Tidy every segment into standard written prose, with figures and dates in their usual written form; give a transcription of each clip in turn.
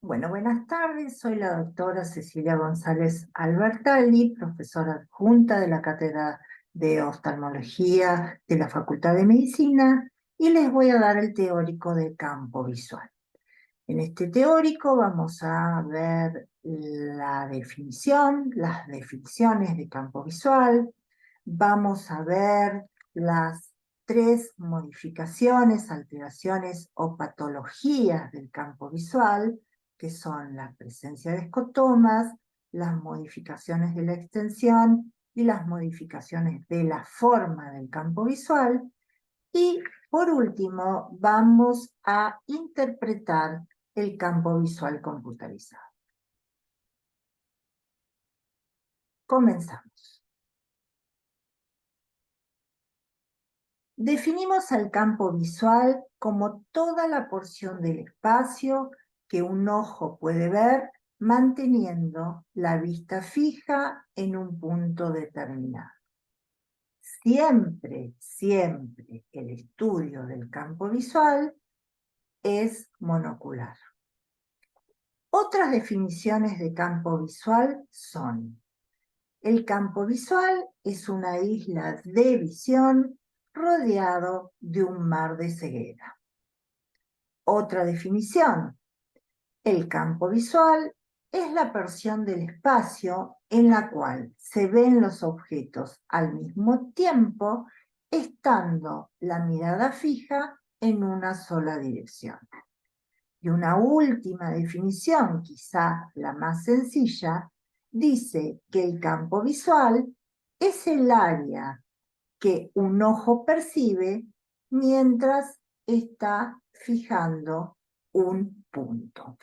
Bueno, buenas tardes. Soy la doctora Cecilia González Albertalli, profesora adjunta de la Cátedra de Oftalmología de la Facultad de Medicina, y les voy a dar el teórico del campo visual. En este teórico vamos a ver la definición, las definiciones de campo visual. Vamos a ver las 3 modificaciones, alteraciones o patologías del campo visual, que son la presencia de escotomas, las modificaciones de la extensión y las modificaciones de la forma del campo visual. Y por último, vamos a interpretar el campo visual computarizado. Comenzamos. Definimos al campo visual como toda la porción del espacio que un ojo puede ver manteniendo la vista fija en un punto determinado. Siempre el estudio del campo visual es monocular. Otras definiciones de campo visual son: el campo visual es una isla de visión rodeado de un mar de ceguera. Otra definición: el campo visual es la porción del espacio en la cual se ven los objetos al mismo tiempo, estando la mirada fija en una sola dirección. Y una última definición, quizá la más sencilla, dice que el campo visual es el área que un ojo percibe mientras está fijando un punto.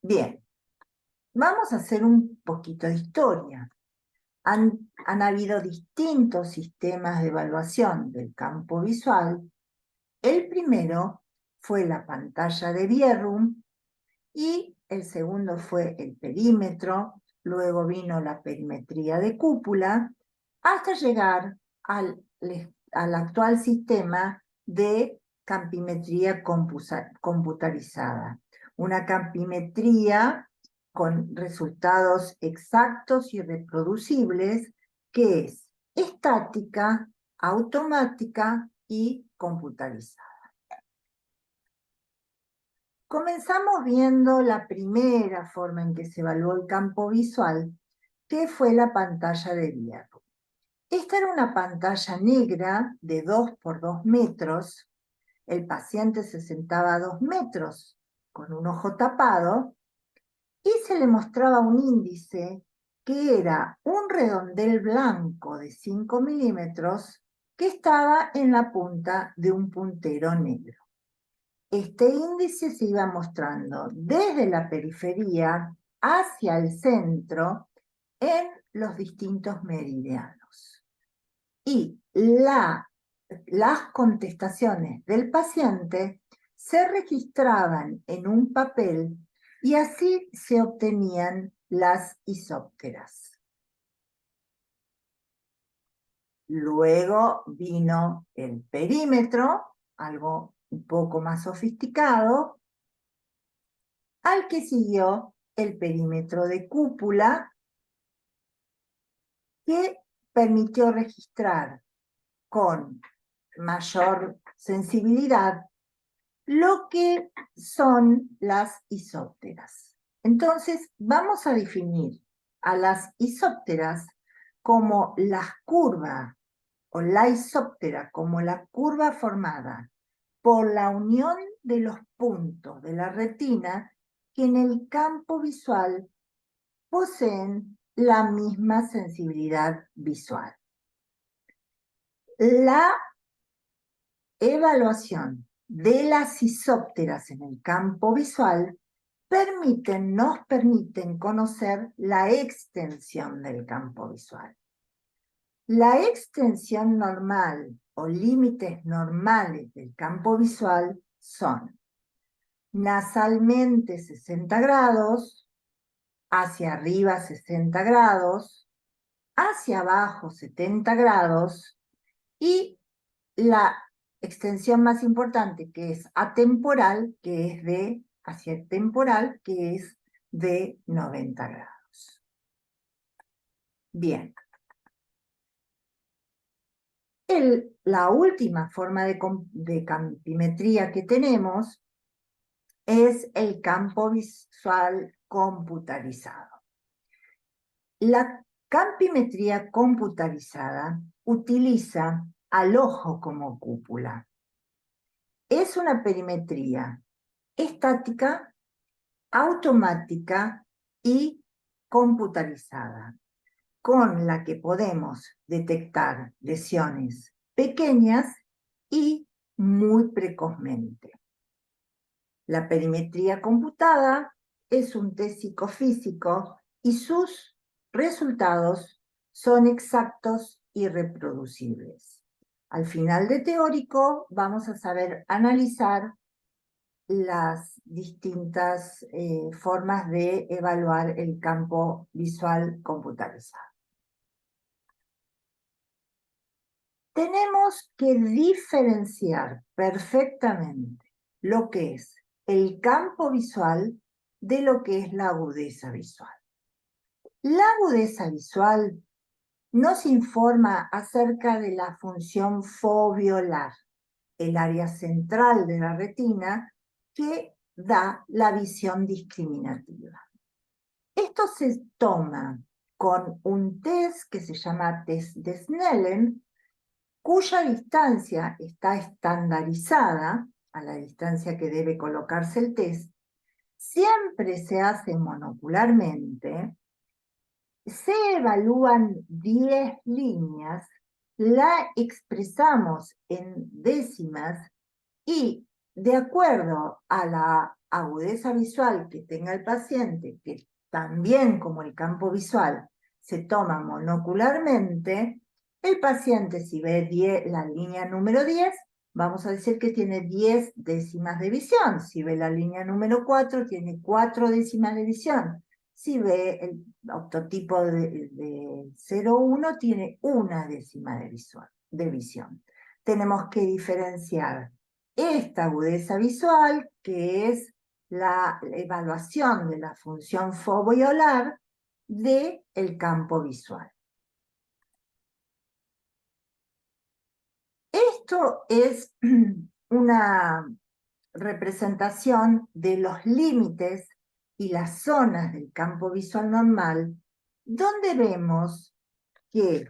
Bien, vamos a hacer un poquito de historia. Han habido distintos sistemas de evaluación del campo visual. El primero fue la pantalla de Bjerrum y el segundo fue el perímetro, luego vino la perimetría de cúpula, hasta llegar al actual sistema de campimetría computarizada. Una campimetría con resultados exactos y reproducibles, que es estática, automática y computarizada. Comenzamos viendo la primera forma en que se evaluó el campo visual, que fue la pantalla de Bjerrum. Esta era una pantalla negra de 2 por 2 metros. El paciente se sentaba a 2 metros con un ojo tapado y se le mostraba un índice que era un redondel blanco de 5 milímetros que estaba en la punta de un puntero negro. Este índice se iba mostrando desde la periferia hacia el centro en los distintos meridianos. Y las contestaciones del paciente se registraban en un papel y así se obtenían las isópteras. Luego vino el perímetro, algo un poco más sofisticado, al que siguió el perímetro de cúpula, que permitió registrar con mayor sensibilidad lo que son las isópteras. Entonces, vamos a definir a las isópteras como las curvas, o la isóptera como la curva formada por la unión de los puntos de la retina que en el campo visual poseen la misma sensibilidad visual. La evaluación de las isópteras en el campo visual nos permiten conocer la extensión del campo visual. La extensión normal o límites normales del campo visual son: nasalmente 60 grados, hacia arriba 60 grados, hacia abajo 70 grados, y la extensión más importante, que es atemporal, que es hacia temporal, que es de 90 grados. Bien. La última forma de campimetría que tenemos es el campo visual computarizado. La campimetría computarizada utiliza al ojo como cúpula. Es una perimetría estática, automática y computarizada, con la que podemos detectar lesiones pequeñas y muy precozmente. La perimetría computada es un test psicofísico y sus resultados son exactos y reproducibles. Al final de teórico vamos a saber analizar las distintas formas de evaluar el campo visual computarizado. Tenemos que diferenciar perfectamente lo que es el campo visual de lo que es la agudeza visual. La agudeza visual nos informa acerca de la función foveolar, el área central de la retina que da la visión discriminativa. Esto se toma con un test que se llama test de Snellen, cuya distancia está estandarizada, a la distancia que debe colocarse el test, siempre se hace monocularmente, se evalúan 10 líneas, la expresamos en décimas y de acuerdo a la agudeza visual que tenga el paciente, que también como el campo visual se toma monocularmente, el paciente si ve la línea número 10, vamos a decir que tiene 10 décimas de visión. Si ve la línea número 4, tiene 4 décimas de visión. Si ve el octotipo de 0,1, tiene 1 décima de visión. Tenemos que diferenciar esta agudeza visual, que es la evaluación de la función foveolar del campo visual. Esto es una representación de los límites y las zonas del campo visual normal, donde vemos que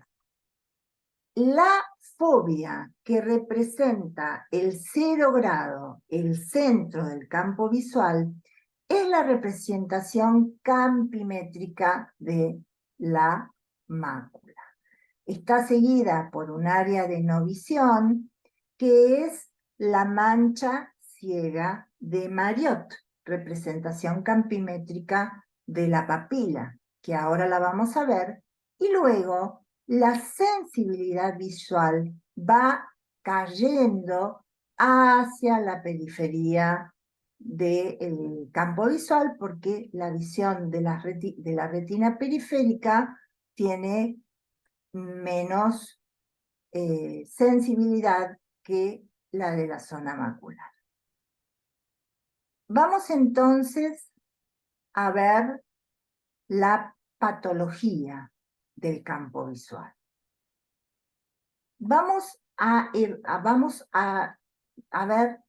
la fobia que representa el 0 grado, el centro del campo visual, es la representación campimétrica de la mácula. Está seguida por un área de no visión, que es la mancha ciega de Mariotte, representación campimétrica de la papila, que ahora la vamos a ver, y luego la sensibilidad visual va cayendo hacia la periferia del campo visual, porque la visión de la retina periférica tiene menos sensibilidad que la de la zona macular. Vamos entonces a ver la patología del campo visual. Vamos a ver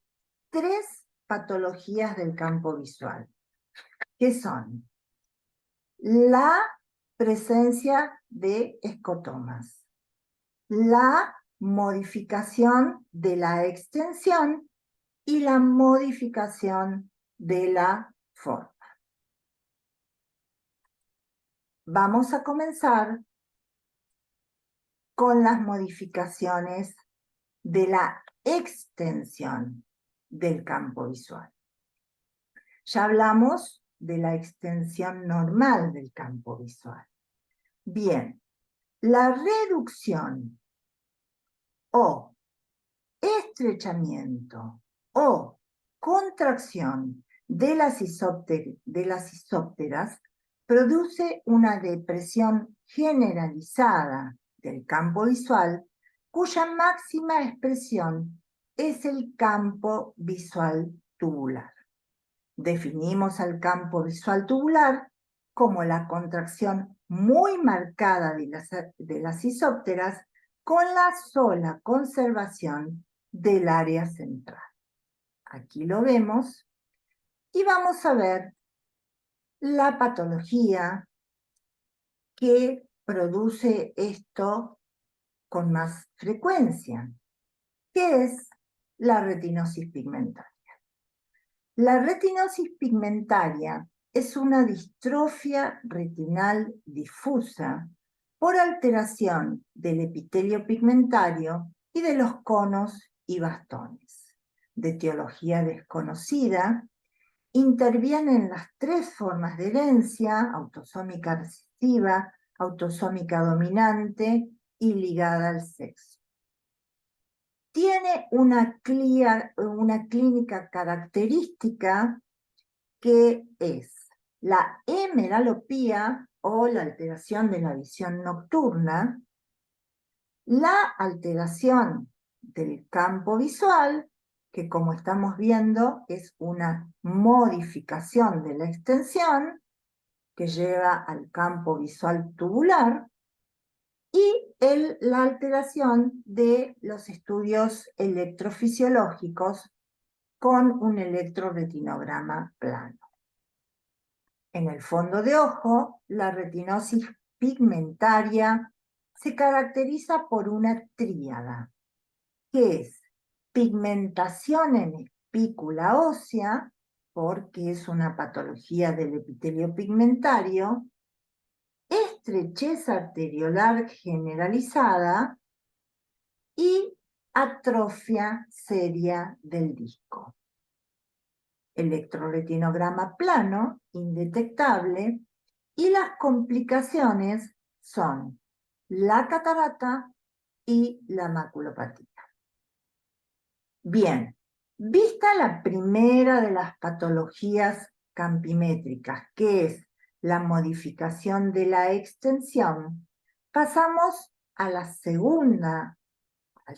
3 patologías del campo visual, que son la presencia de escotomas, la modificación de la extensión y la modificación de la forma. Vamos a comenzar con las modificaciones de la extensión del campo visual. Ya hablamos de la extensión normal del campo visual. Bien, la reducción o estrechamiento o contracción de las isópteras produce una depresión generalizada del campo visual, cuya máxima expresión es el campo visual tubular. Definimos al campo visual tubular como la contracción muy marcada de las isópteras con la sola conservación del área central. Aquí lo vemos y vamos a ver la patología que produce esto con más frecuencia, que es la retinosis pigmentaria. La retinosis pigmentaria es una distrofia retinal difusa por alteración del epitelio pigmentario y de los conos y bastones. De etiología desconocida, intervienen las tres formas de herencia: autosómica recesiva, autosómica dominante y ligada al sexo. Tiene una clínica característica que es la hemeralopía o la alteración de la visión nocturna, la alteración del campo visual, que como estamos viendo es una modificación de la extensión que lleva al campo visual tubular, y la alteración de los estudios electrofisiológicos con un electroretinograma plano. En el fondo de ojo, la retinosis pigmentaria se caracteriza por una tríada, que es pigmentación en espícula ósea, porque es una patología del epitelio pigmentario, estrechez arteriolar generalizada y atrofia seria del disco. Electroretinograma plano, indetectable, y las complicaciones son la catarata y la maculopatía. Bien, vista la primera de las patologías campimétricas, que es la modificación de la extensión, pasamos a al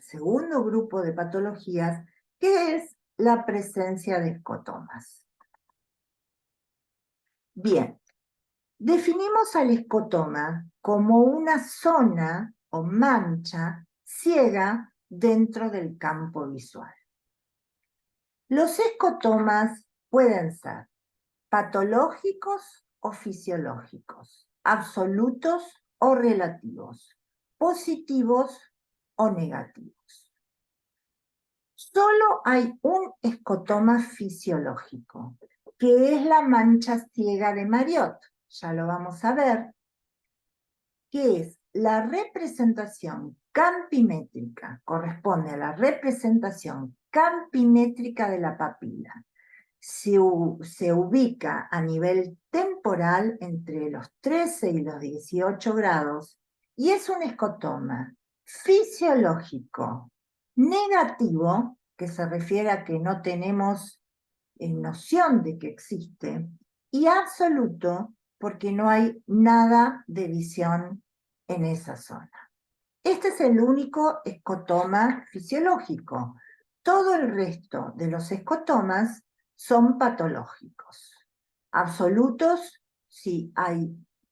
segundo grupo de patologías, que es la presencia de escotomas. Bien, definimos al escotoma como una zona o mancha ciega dentro del campo visual. Los escotomas pueden ser patológicos o fisiológicos, absolutos o relativos, positivos o negativos. Solo hay un escotoma fisiológico, que es la mancha ciega de Mariotte, ya lo vamos a ver, que es la representación campimétrica, corresponde a la representación campimétrica de la papila. Se ubica a nivel temporal entre los 13 y los 18 grados y es un escotoma fisiológico negativo, que se refiere a que no tenemos noción de que existe, y absoluto, porque no hay nada de visión en esa zona. Este es el único escotoma fisiológico. Todo el resto de los escotomas son patológicos. Absolutos, si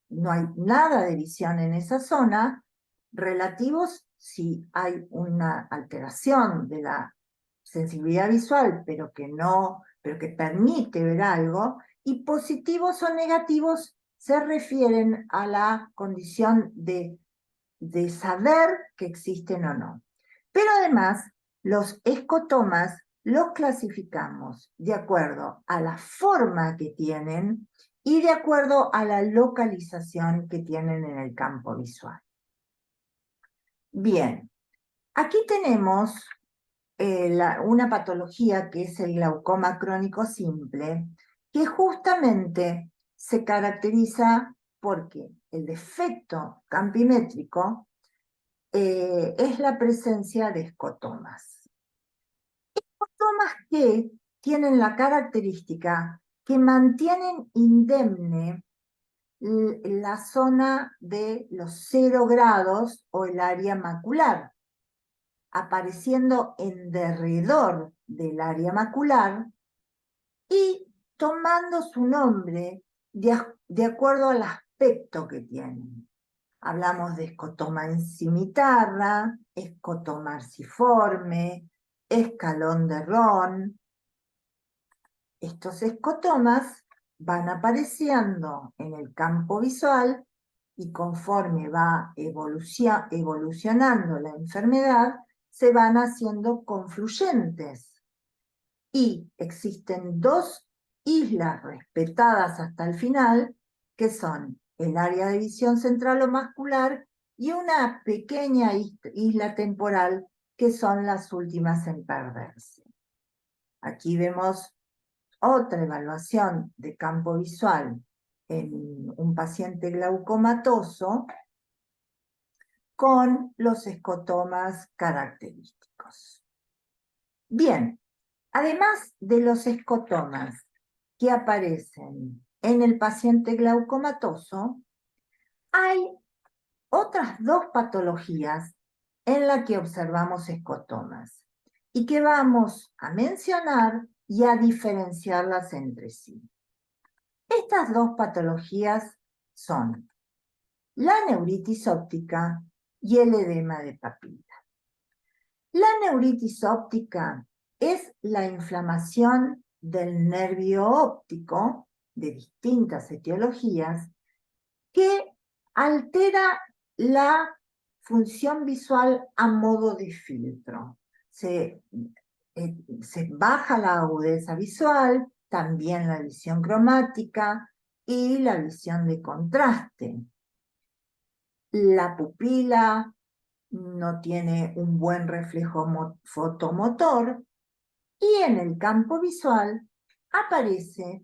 no hay nada de visión en esa zona. Relativos, si hay una alteración de la sensibilidad visual, pero que permite ver algo. Y positivos o negativos se refieren a la condición de saber que existen o no. Pero además, los escotomas los clasificamos de acuerdo a la forma que tienen y de acuerdo a la localización que tienen en el campo visual. Bien, aquí tenemos una patología que es el glaucoma crónico simple, que justamente se caracteriza porque el defecto campimétrico es la presencia de escotomas. Escotomas que tienen la característica que mantienen indemne la zona de los 0 grados o el área macular. apareciendo en derredor del área macular y tomando su nombre de acuerdo al aspecto que tienen. Hablamos de escotoma en cimitarra, escotoma arciforme, escalón de Ron. Estos escotomas van apareciendo en el campo visual y conforme va evolucionando la enfermedad, se van haciendo confluyentes. Y existen dos islas respetadas hasta el final, que son el área de visión central o mascular y una pequeña isla temporal, que son las últimas en perderse. Aquí vemos otra evaluación de campo visual en un paciente glaucomatoso con los escotomas característicos. Bien, además de los escotomas que aparecen en el paciente glaucomatoso, hay otras dos patologías en las que observamos escotomas y que vamos a mencionar y a diferenciarlas entre sí. Estas dos patologías son la neuritis óptica y el edema de papila. La neuritis óptica es la inflamación del nervio óptico de distintas etiologías que altera la función visual a modo de filtro. Se baja la agudeza visual, también la visión cromática y la visión de contraste. La pupila no tiene un buen reflejo fotomotor y en el campo visual aparece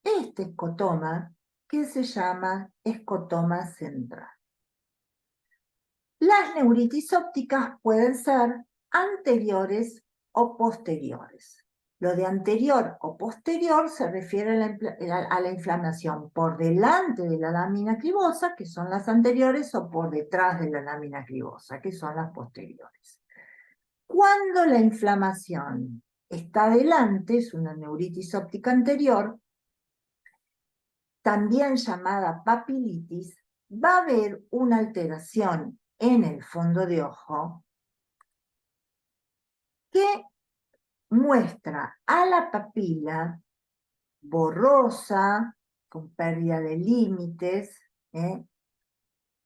este escotoma que se llama escotoma central. Las neuritis ópticas pueden ser anteriores o posteriores. Lo de anterior o posterior se refiere a la inflamación por delante de la lámina cribosa, que son las anteriores, o por detrás de la lámina cribosa, que son las posteriores. Cuando la inflamación está delante, es una neuritis óptica anterior, también llamada papilitis, va a haber una alteración en el fondo de ojo que muestra a la papila borrosa, con pérdida de límites,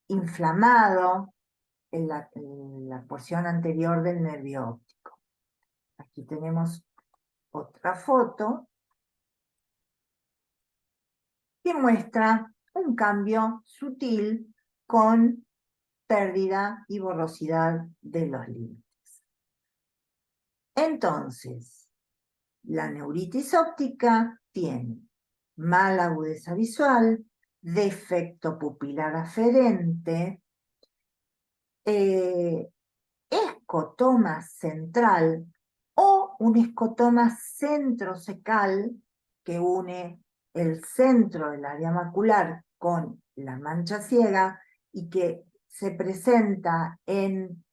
inflamado en la porción anterior del nervio óptico. Aquí tenemos otra foto que muestra un cambio sutil con pérdida y borrosidad de los límites. Entonces, la neuritis óptica tiene mala agudeza visual, defecto pupilar aferente, escotoma central o un escotoma centrocecal que une el centro del área macular con la mancha ciega y que se presenta en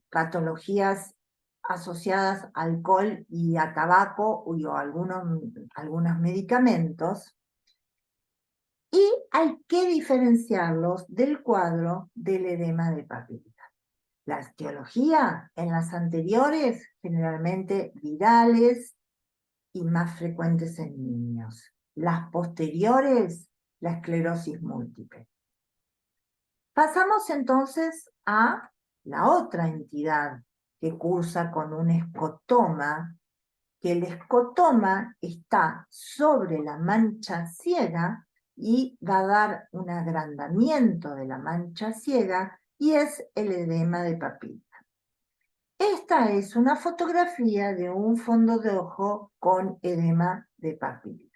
patologías asociadas a alcohol y a tabaco o algunos medicamentos. Y hay que diferenciarlos del cuadro del edema de papila. La etiología en las anteriores, generalmente virales y más frecuentes en niños. Las posteriores, la esclerosis múltiple. Pasamos entonces a la otra entidad que cursa con un escotoma, que el escotoma está sobre la mancha ciega y va a dar un agrandamiento de la mancha ciega y es el edema de papila. Esta es una fotografía de un fondo de ojo con edema de papila.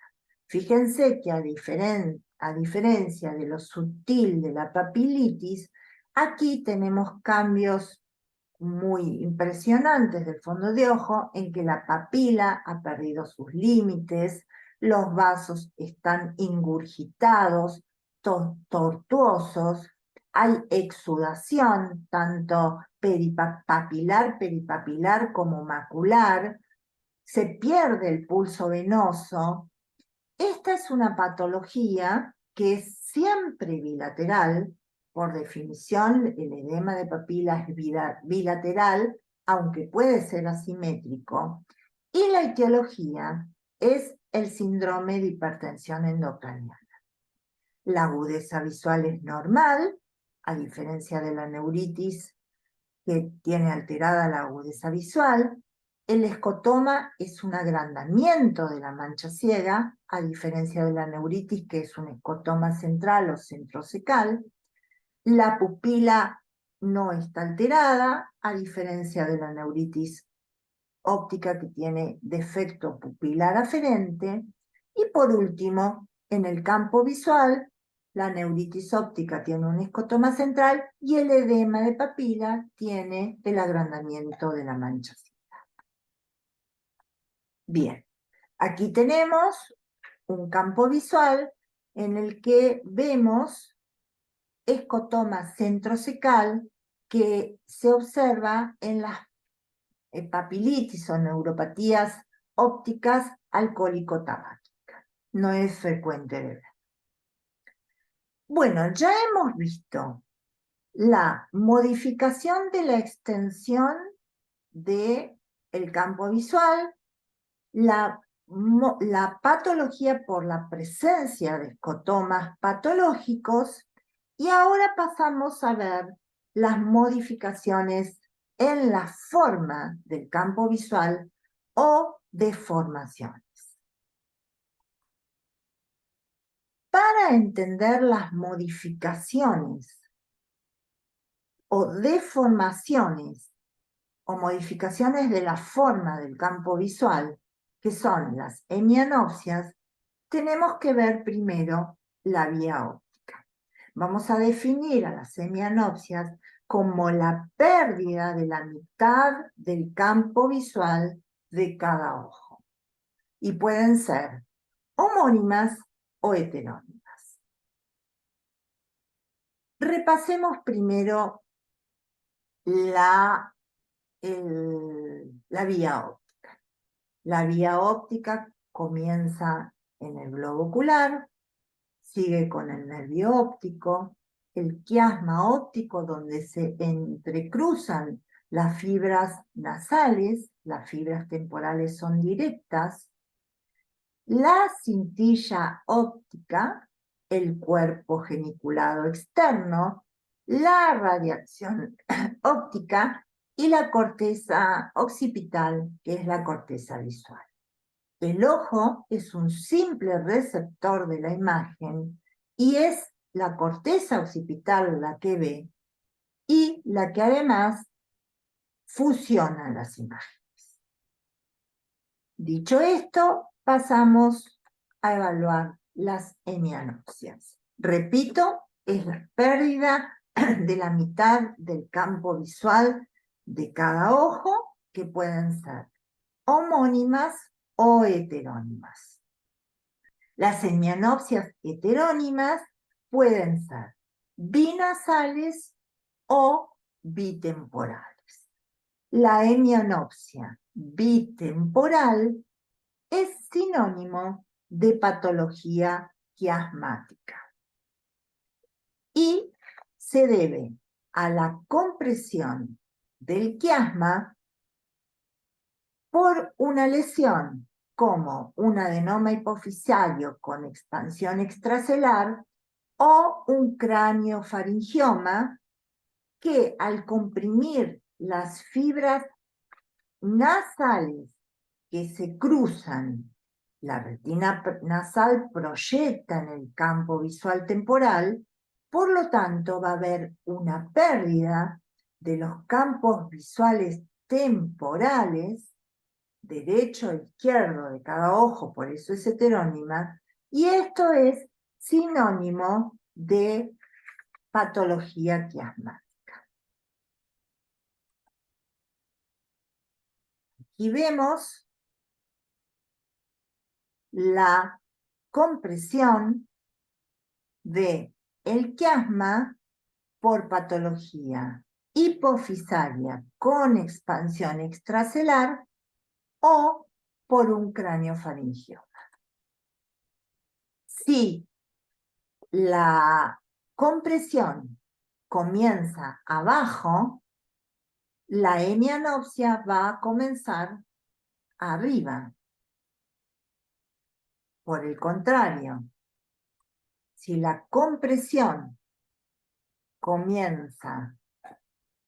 Fíjense que a diferencia de lo sutil de la papilitis, aquí tenemos cambios muy impresionantes del fondo de ojo en que la papila ha perdido sus límites, los vasos están ingurgitados, tortuosos, hay exudación, tanto peripapilar como macular, se pierde el pulso venoso. Esta es una patología que es siempre bilateral. Por definición, el edema de papila es bilateral, aunque puede ser asimétrico. Y la etiología es el síndrome de hipertensión endocraniana. La agudeza visual es normal, a diferencia de la neuritis que tiene alterada la agudeza visual. El escotoma es un agrandamiento de la mancha ciega, a diferencia de la neuritis, que es un escotoma central o centrocecal. La pupila no está alterada, a diferencia de la neuritis óptica, que tiene defecto pupilar aferente. Y por último, en el campo visual, la neuritis óptica tiene un escotoma central y el edema de papila tiene el agrandamiento de la mancha ciega. Bien, aquí tenemos un campo visual en el que vemos escotoma centrocecal que se observa en las papilitis o neuropatías ópticas alcohólico-tabáquicas. No es frecuente de ver. Bueno, ya hemos visto la modificación de la extensión del campo visual, la patología por la presencia de escotomas patológicos, y ahora pasamos a ver las modificaciones en la forma del campo visual o deformaciones. Para entender las modificaciones o deformaciones o modificaciones de la forma del campo visual, que son las hemianopsias, tenemos que ver primero la vía óptica. Vamos a definir a las hemianopsias como la pérdida de la mitad del campo visual de cada ojo. Y pueden ser homónimas o heterónimas. Repasemos primero la vía óptica. La vía óptica comienza en el globo ocular, sigue con el nervio óptico, el quiasma óptico, donde se entrecruzan las fibras nasales, las fibras temporales son directas, la cintilla óptica, el cuerpo geniculado externo, la radiación óptica y la corteza occipital, que es la corteza visual. El ojo es un simple receptor de la imagen y es la corteza occipital la que ve y la que además fusiona las imágenes. Dicho esto, pasamos a evaluar las hemianopsias. Repito, es la pérdida de la mitad del campo visual de cada ojo, que pueden ser homónimas o heterónimas. Las hemianopsias heterónimas pueden ser binasales o bitemporales. La hemianopsia bitemporal es sinónimo de patología quiasmática y se debe a la compresión del quiasma por una lesión como un adenoma hipoficiario con expansión extracelular o un craniofaringioma que, al comprimir las fibras nasales que se cruzan, la retina nasal proyecta en el campo visual temporal, por lo tanto va a haber una pérdida de los campos visuales temporales, derecho e izquierdo de cada ojo, por eso es heterónima, y esto es sinónimo de patología quiasmática. Y vemos la compresión de el quiasma por patología hipofisaria con expansión extracelular o por un craneofaringioma. Si la compresión comienza abajo, la hemianopsia va a comenzar arriba. Por el contrario, si la compresión comienza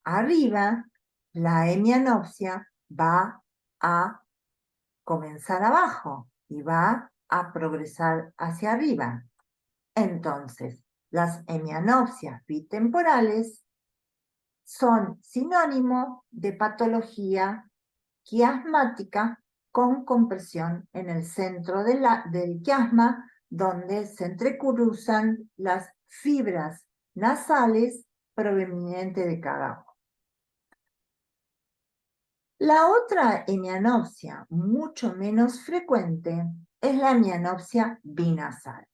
arriba, la hemianopsia va a comenzar abajo y va a progresar hacia arriba. Entonces, las hemianopsias bitemporales son sinónimo de patología quiasmática con compresión en el centro del quiasma, donde se entrecruzan las fibras nasales provenientes de cada ojo. La otra hemianopsia, mucho menos frecuente, es la hemianopsia binasal.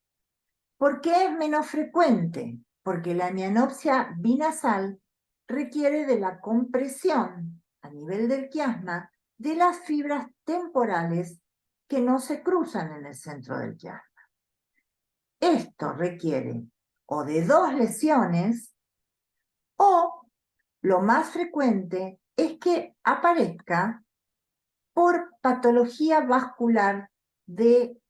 ¿Por qué es menos frecuente? Porque la hemianopsia binasal requiere de la compresión a nivel del quiasma de las fibras temporales que no se cruzan en el centro del quiasma. Esto requiere o de dos lesiones o, lo más frecuente, es que aparezca por patología vascular de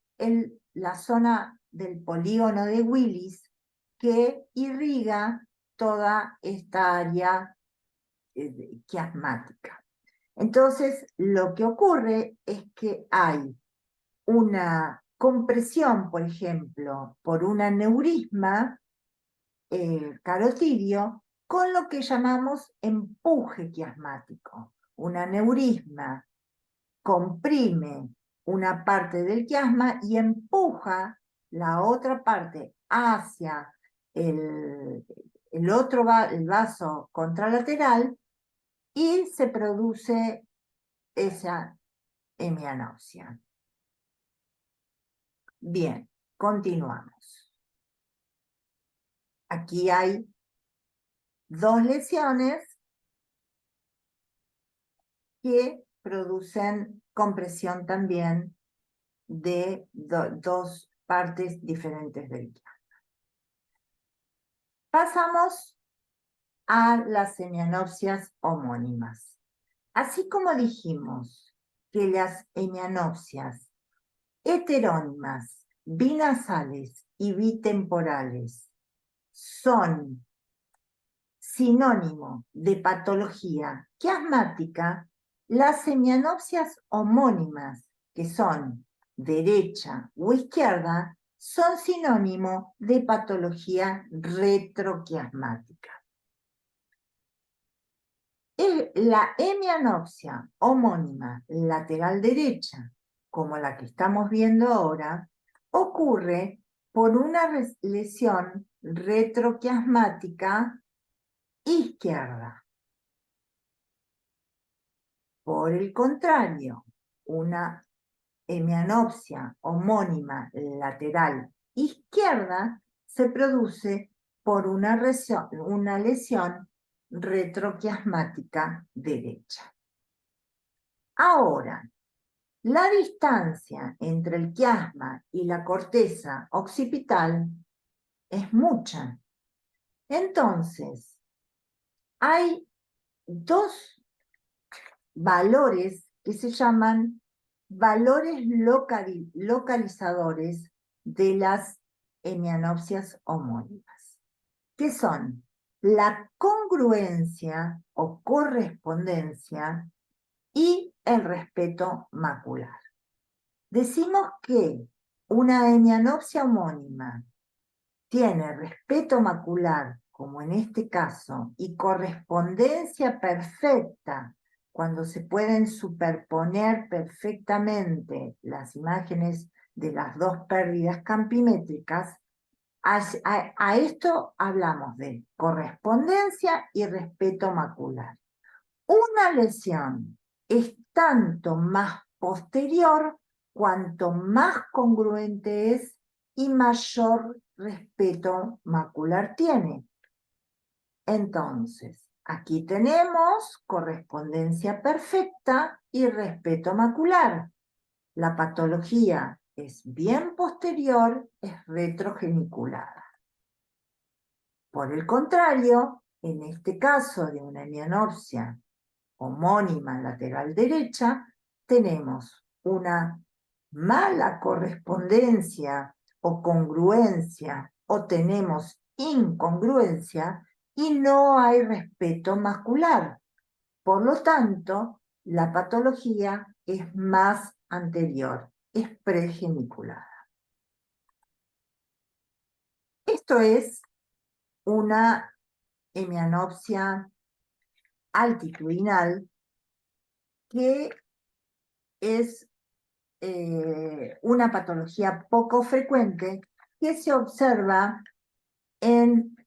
la zona del polígono de Willis que irriga toda esta área quiasmática. Entonces, lo que ocurre es que hay una compresión, por ejemplo, por un aneurisma carotidio, con lo que llamamos empuje quiasmático. Un aneurisma comprime una parte del quiasma y empuja la otra parte hacia el vaso contralateral y se produce esa hemianopsia. Bien, continuamos. Aquí hay dos lesiones que producen compresión también de dos partes diferentes del quiasma. Pasamos a las hemianopsias homónimas. Así como dijimos que las hemianopsias heterónimas, binasales y bitemporales son sinónimo de patología quiasmática, las hemianopsias homónimas, que son derecha o izquierda, son sinónimo de patología retroquiasmática. La hemianopsia homónima lateral derecha, como la que estamos viendo ahora, ocurre por una lesión retroquiasmática izquierda. Por el contrario, una hemianopsia homónima lateral izquierda se produce por una lesión retroquiasmática derecha. Ahora, la distancia entre el quiasma y la corteza occipital es mucha. Entonces, hay dos valores que se llaman valores localizadores de las hemianopsias homónimas, que son la congruencia o correspondencia y el respeto macular. Decimos que una hemianopsia homónima tiene respeto macular, como en este caso, y correspondencia perfecta, cuando se pueden superponer perfectamente las imágenes de las dos pérdidas campimétricas. A esto hablamos de correspondencia y respeto macular. Una lesión es tanto más posterior cuanto más congruente es y mayor respeto macular tiene. Entonces, aquí tenemos correspondencia perfecta y respeto macular. La patología es bien posterior, es retrogeniculada. Por el contrario, en este caso de una hemianopsia homónima lateral derecha, tenemos una mala correspondencia o congruencia, o tenemos incongruencia, y no hay respeto macular. Por lo tanto, la patología es más anterior, es pregeniculada. Esto es una hemianopsia altitudinal que es una patología poco frecuente que se observa en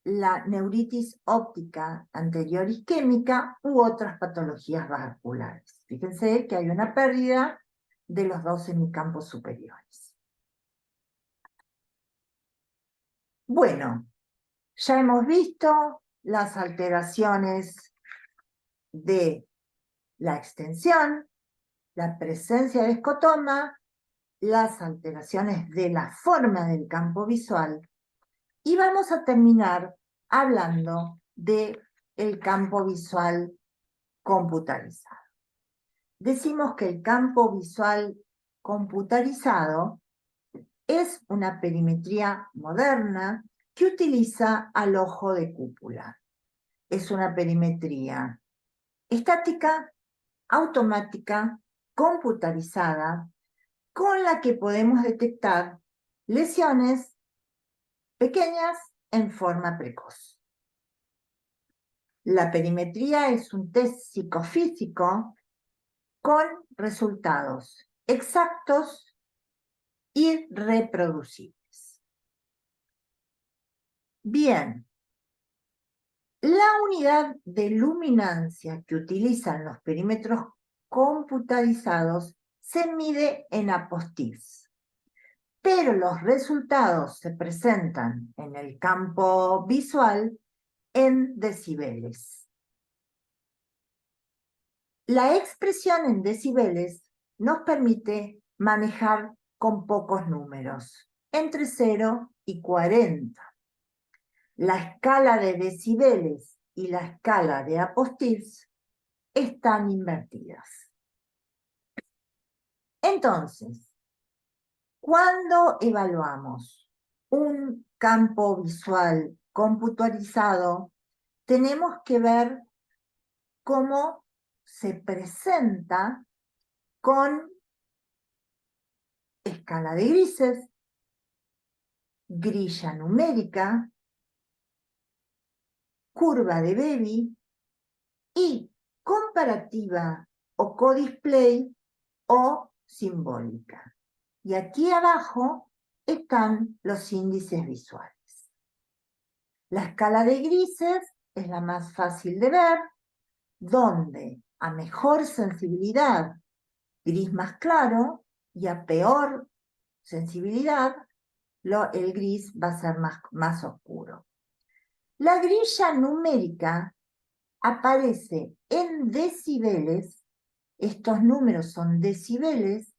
la neuritis óptica anterior isquémica u otras patologías vasculares. Fíjense que hay una pérdida de los dos hemicampos superiores. Bueno, ya hemos visto las alteraciones de la extensión, la presencia de escotoma, las alteraciones de la forma del campo visual, y vamos a terminar hablando del campo visual computarizado. Decimos que el campo visual computarizado es una perimetría moderna que utiliza al ojo de cúpula. Es una perimetría estática, automática, computarizada, con la que podemos detectar lesiones pequeñas en forma precoz. La perimetría es un test psicofísico con resultados exactos y reproducibles. Bien, la unidad de luminancia que utilizan los perímetros computarizados se mide en apostips, pero los resultados se presentan en el campo visual en decibeles. La expresión en decibeles nos permite manejar con pocos números, entre 0 y 40. La escala de decibeles y la escala de apostips están invertidas. Entonces, cuando evaluamos un campo visual computarizado, tenemos que ver cómo se presenta con escala de grises, grilla numérica, curva de Bebby y comparativa o co-display o simbólica. Y aquí abajo están los índices visuales. La escala de grises es la más fácil de ver, donde a mejor sensibilidad, gris más claro, y a peor sensibilidad, el gris va a ser más oscuro. La grilla numérica aparece en decibeles, estos números son decibeles,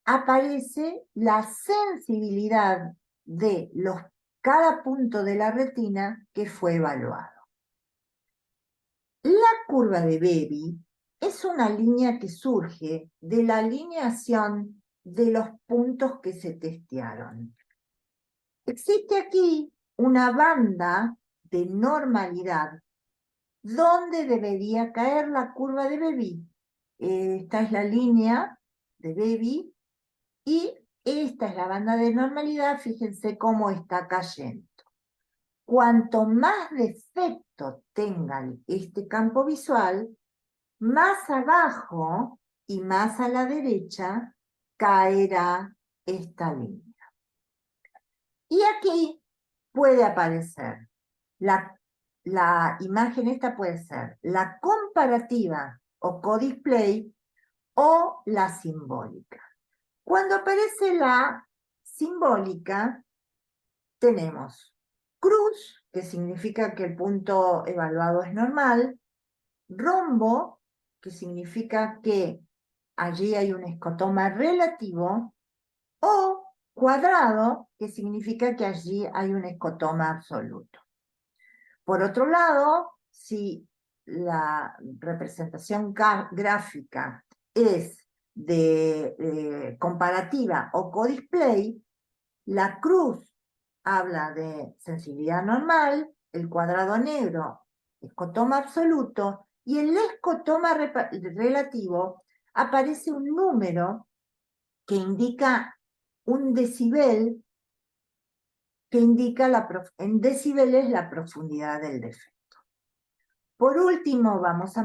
aparece la sensibilidad de cada punto de la retina que fue evaluado. La curva de Bebby es una línea que surge de la alineación de los puntos que se testearon. Existe aquí una banda de normalidad donde debería caer la curva de Bebby. Esta es la línea de Bebby y esta es la banda de normalidad. Fíjense cómo está cayendo. Cuanto más defecto tenga este campo visual, más abajo y más a la derecha caerá esta línea. Y aquí puede aparecer, la imagen esta puede ser la comparativa o co-display o la simbólica. Cuando aparece la simbólica, tenemos cruz, que significa que el punto evaluado es normal, rombo, que significa que allí hay un escotoma relativo, o cuadrado, que significa que allí hay un escotoma absoluto. Por otro lado, si la representación gráfica es de comparativa o codisplay, la cruz habla de sensibilidad normal, el cuadrado negro, escotoma absoluto, y en el escotoma relativo aparece un número que indica un decibel, que indica en decibeles la profundidad del defecto. Por último, vamos a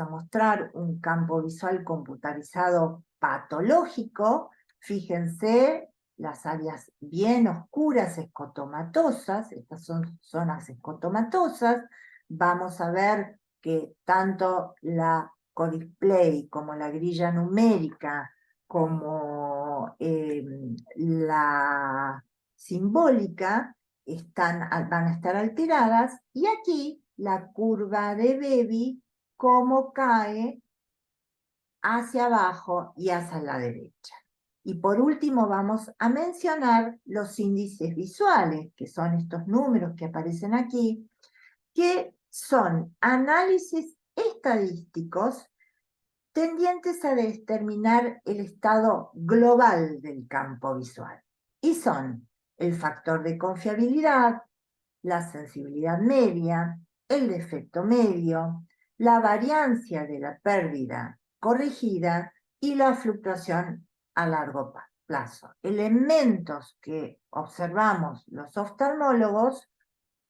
mostrar un campo visual computarizado patológico. Fíjense las áreas bien oscuras escotomatosas, estas son zonas escotomatosas. Vamos a ver que tanto la codisplay como la grilla numérica, como la simbólica, van a estar alteradas, y aquí la curva de Bebi, cómo cae hacia abajo y hacia la derecha. Y por último vamos a mencionar los índices visuales, que son estos números que aparecen aquí, que son análisis estadísticos tendientes a determinar el estado global del campo visual. Y son el factor de confiabilidad, la sensibilidad media, el defecto medio, la variancia de la pérdida corregida y la fluctuación a largo plazo. Elementos que observamos los oftalmólogos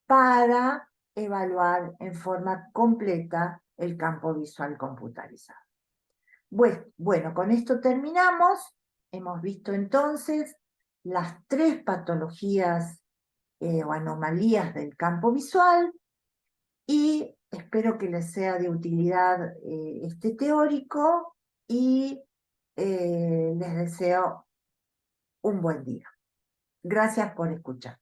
para evaluar en forma completa el campo visual computarizado. Bueno, con esto terminamos. Hemos visto entonces las 3 patologías o anomalías del campo visual, y espero que les sea de utilidad este teórico, y les deseo un buen día. Gracias por escuchar.